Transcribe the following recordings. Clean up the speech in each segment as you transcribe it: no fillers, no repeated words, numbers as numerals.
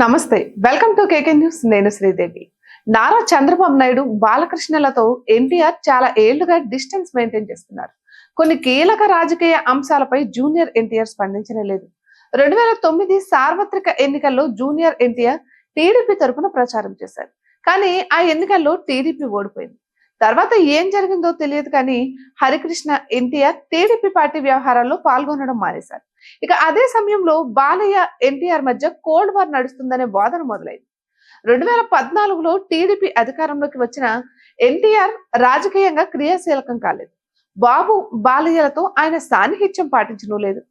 నమస్తే welcome to KK news. నేను శ్రీదేవి. నారా చంద్రబాబు నాయుడు బాలకృష్ణలతో ఎన్టీఆర్ చాలా ఏళ్లుగా డిస్టెన్స్ మెయింటైన్ చేస్తున్నారు. కొన్ని కీలక రాజకీయ అంశాలపై జూనియర్ ఎన్టీఆర్ స్పందించనే లేదు. 2009 సార్వత్రిక ఎన్నికల్లో జూనియర్ ఎన్టీఆర్ టీడీపీ తరఫున ప్రచారం చేశారు. కానీ ఆ ఎన్నికల్లో టీడీపీ ఓడిపోయింది. తర్వాత ఏం జరిగిందో తెలియదు కానీ హరికృష్ణ ఎన్టీఆర్ టీడీపీ పార్టీ వ్యవహారాల్లో పాల్గొనడం మానేశారు. ఇక అదే సమయంలో బాలయ్య ఎన్టీఆర్ మధ్య కోల్డ్ వార్ నడుస్తుందనే వాదన మొదలైంది. 2014లో టీడీపీ అధికారంలోకి వచ్చిన ఎన్టీఆర్ రాజకీయంగా క్రియాశీలకం కాలేదు. బాబు బాలయ్యలతో ఆయన సాన్నిహిత్యం పాటించడం లేదు.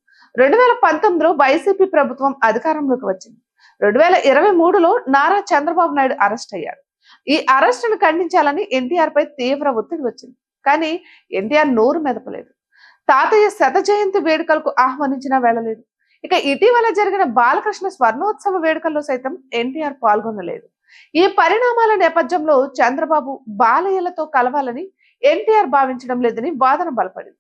2019లో వైసీపీ ప్రభుత్వం అధికారంలోకి వచ్చింది. 2023లో నారా చంద్రబాబు నాయుడు అరెస్ట్ అయ్యారు. ఈ అరెస్టును ఖండించాలని ఎన్టీఆర్ పై తీవ్ర ఒత్తిడి వచ్చింది. కానీ ఎన్టీఆర్ నోరు మెదపలేదు. తాతయ్య శత జయంతి వేడుకలకు ఆహ్వానించినా వెళ్ళలేదు. ఇక ఇటీవల జరిగిన బాలకృష్ణ స్వర్ణోత్సవ వేడుకల్లో సైతం ఎన్టీఆర్ పాల్గొనలేదు. ఈ పరిణామాల నేపథ్యంలో చంద్రబాబు బాలయ్యలతో కలవాలని ఎన్టీఆర్ భావించడం లేదని వాదన బలపడింది.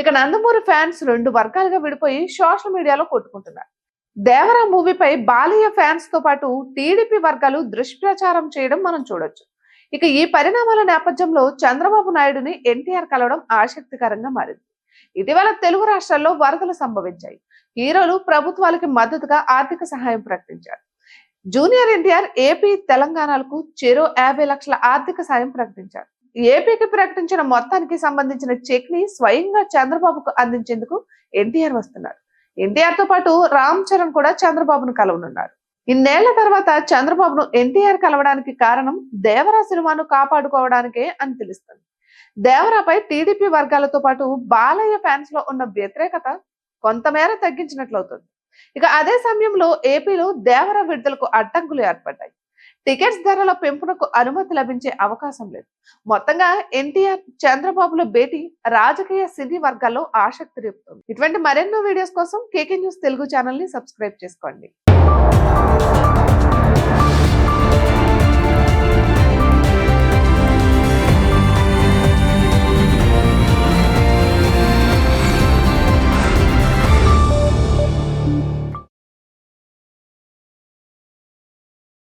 ఇక నందమూరి ఫ్యాన్స్ 2 వర్గాలుగా విడిపోయి సోషల్ మీడియాలో కొట్టుకుంటున్నారు. దేవరా మూవీపై బాలయ్య ఫ్యాన్స్ తో పాటు టీడీపీ వర్గాలు దుష్ప్రచారం చేయడం మనం చూడొచ్చు. ఇక ఈ పరిణామాల నేపథ్యంలో చంద్రబాబు నాయుడుని ఎన్టీఆర్ కలవడం ఆసక్తికరంగా మారింది. ఇటీవల తెలుగు రాష్ట్రాల్లో వరదలు సంభవించాయి. హీరోలు ప్రభుత్వాలకి మద్దతుగా ఆర్థిక సహాయం ప్రకటించారు. జూనియర్ ఎన్టీఆర్ ఏపీ తెలంగాణలకు చెరో 50 లక్షల ఆర్థిక సాయం ప్రకటించారు. ఏపీకి ప్రకటించిన మొత్తానికి సంబంధించిన చెక్ ని స్వయంగా చంద్రబాబుకు అందించేందుకు ఎన్టీఆర్ వస్తున్నారు. ఎన్టీఆర్ తో పాటు రామ్ చరణ్ కూడా చంద్రబాబును కలవనున్నారు. ఇన్నేళ్ల తర్వాత చంద్రబాబును ఎన్టీఆర్ కలవడానికి కారణం దేవరా సినిమాను కాపాడుకోవడానికే అని తెలుస్తుంది. దేవరాపై టీడీపీ వర్గాలతో పాటు బాలయ్య ఫ్యాన్స్ లో ఉన్న వ్యతిరేకత కొంతమేర తగ్గించినట్లవుతుంది. ఇక అదే సమయంలో ఏపీలో దేవరా విడుదలకు అడ్డంకులు ఏర్పడ్డాయి. టికెట్స్ ధరల పెంపునకు అనుమతి లభించే అవకాశం లేదు. మొత్తంగా ఎన్టీఆర్ చంద్రబాబుల భేటీ రాజకీయ సినీ వర్గాల్లో ఆసక్తి రేపుతుంది. ఇటువంటి మరెన్నో వీడియోస్ కోసం కేకే న్యూస్ తెలుగు ఛానల్ ని సబ్స్క్రైబ్ చేసుకోండి.